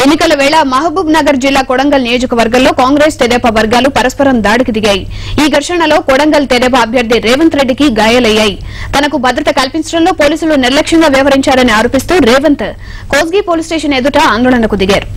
ఎన్నికల వేళ మహబూబ్ నగర్ జిల్లా కొడంగల్ నియోజకవర్గంలో కాంగ్రెస్ తెదేపా వర్గాలు పరస్పరం దాడికి దిగాయి. ఈ ఘర్షణలో కొడంగల్ తెదేపా అభ్యర్థి రేవంత్ రెడ్డికి గాయాలయ్యాయి. తనకు భద్రత కల్పించడంలో పోలీసులు నిర్లక్ష్యంగా వ్యవహరించారని ఆరోపిస్తూ రేవంత్ కోస్గి పోలీస్ స్టేషన్ ఎదుట ఆందోళనకు దిగారు.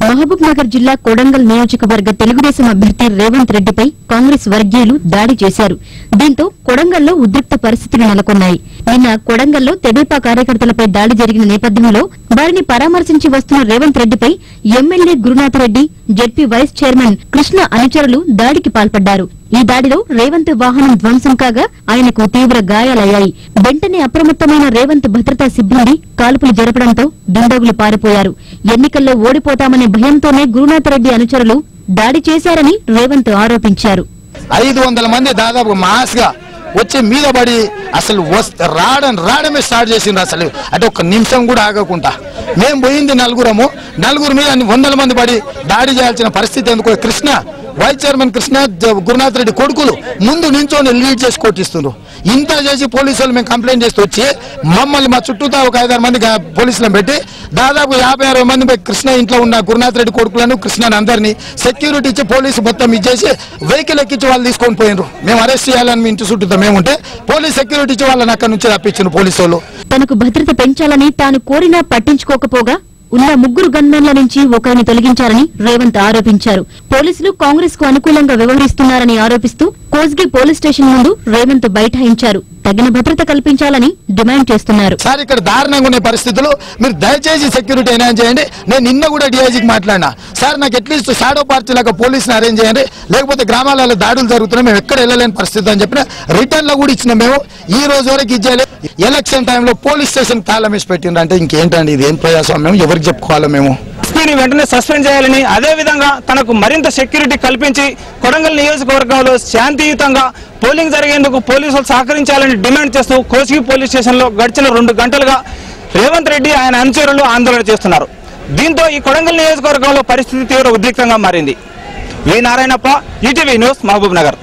మహబూబ్ నగర్ జిల్లా కొడంగల్ నియోజకవర్గ తెలుగుదేశం అభ్యర్థి రేవంత్ రెడ్డిపై కాంగ్రెస్ వర్గీయులు దాడి చేశారు. దీంతో కొడంగల్లో ఉద్రిక్త పరిస్థితులు నెలకొన్నాయి. నిన్న కొడంగల్లో తెదేపా కార్యకర్తలపై దాడి జరిగిన నేపథ్యంలో వారిని పరామర్శించి వస్తున్న రేవంత్ రెడ్డిపై MLA Gurunath Reddy, ZP vice chairman Krishna అనుచరులు దాడికి పాల్పడ్డారు. ఈ దాడిలో రేవంత్ వాహనం ధ్వంసం కాగా ఆయనకు తీవ్ర గాయాలయ్యాయి. వెంటనే అప్రమత్తమైన రేవంత్ భద్రతా సిబ్బంది కాల్పులు జరపడంతో దుండగులు పారిపోయారు. ఎన్నికల్లో ఓడిపోతామనే భయంతోనే గురునాథ్ రెడ్డి అనుచరులు దాడి చేశారని రేవంత్ ఆరోపించారు. 500 మంది దాదాపు మాస్ గా వచ్చి మీద పడి అసలు రావడమే స్టార్ట్ చేసిండ్రు. అసలు అంటే ఒక్క నిమిషం కూడా ఆగకుండా మేము పోయింది నలుగురు మీద 100 మంది పడి దాడి చేయాల్సిన పరిస్థితి ఎందుకు? కృష్ణ వైస్ చైర్మన్ కృష్ణ, గురునాథ్ రెడ్డి కొడుకులు ముందు నించొని లీడ్ చేసి కొట్టిస్తున్నారు. ఇంత చేసి పోలీసులు మేము కంప్లైంట్ చేస్తూ వచ్చి మమ్మల్ని మా చుట్టూతా ఒక 5-6 మంది పోలీసులను పెట్టి దాదాపు 50-60 మంది కృష్ణ ఇంట్లో ఉన్న గురునాథ్ రెడ్డి కొడుకులను కృష్ణని అందరినీ సెక్యూరిటీ ఇచ్చి పోలీసు మొత్తం ఇచ్చేసి వెహికల్ ఎక్కించి వాళ్ళు తీసుకొని పోయినరు. మేము అరెస్ట్ చేయాలని మీ ఇంటి చుట్టూతో మేముంటే పోలీస్ సెక్యూరిటీ ఇచ్చి వాళ్ళని అక్కడి నుంచి రప్పించిన పోలీసు వాళ్ళు. తనకు భద్రత పెంచాలని తాను కోరినా పట్టించుకోకపోగా ఉన్న 3 గన్మెన్ల నుంచి ఒకరిని తొలగించారని రేవంత్ ఆరోపించారు. పోలీసులు కాంగ్రెస్ కు అనుకూలంగా వ్యవహరిస్తున్నారని ఆరోపిస్తూ కోస్గి పోలీస్ స్టేషన్ ముందు రేవంత్ బైఠాయించారు. తగిన భద్రత కల్పించాలని డిమాండ్ చేస్తున్నారు. సార్, ఇక్కడ దారుణంగా ఉన్న పరిస్థితులు మీరు దయచేసి సెక్యూరిటీ ఎన్హాన్స్ చేయండి. నేను నిన్న కూడా డీఐజీకి మాట్లాడినా, సార్ నాకు అట్లీస్ట్ షాడో పార్టీ లాగా పోలీసుని అరేంజ్ చేయండి, లేకపోతే గ్రామాలలో దాడులు జరుగుతున్నాయి, మేము ఎక్కడ వెళ్ళలేని పరిస్థితి అని చెప్పిన రిటర్న్ లో కూడా ఇచ్చిన. మేము ఈ రోజు వరకు ఇచ్చేయాలి. ఎలక్షన్ టైంలో పోలీస్ స్టేషన్ తాళం వేసి పెట్టిండ్రు అంటే ఇంకేంటండి ఇది? ఏం ప్రజాస్వామ్యం? ఎవరికి చెప్పుకోవాలో? మేము ఎస్పీని వెంటనే సస్పెండ్ చేయాలని, అదేవిధంగా తనకు మరింత సెక్యూరిటీ కల్పించి కొడంగల్ నియోజకవర్గంలో శాంతియుతంగా పోలింగ్ జరిగేందుకు పోలీసులు సహకరించాలని డిమాండ్ చేస్తూ కోస్గి పోలీస్ స్టేషన్లో గడిచిన 2 గంటలుగా రేవంత్ రెడ్డి ఆయన అనుచరులు ఆందోళన చేస్తున్నారు. దీంతో ఈ కొడంగల్ నియోజకవర్గంలో పరిస్థితి తీవ్ర ఉద్రిక్తంగా మారింది. వి నారాయణప్ప, ఈటీవీ న్యూస్, మహబూబ్ నగర్.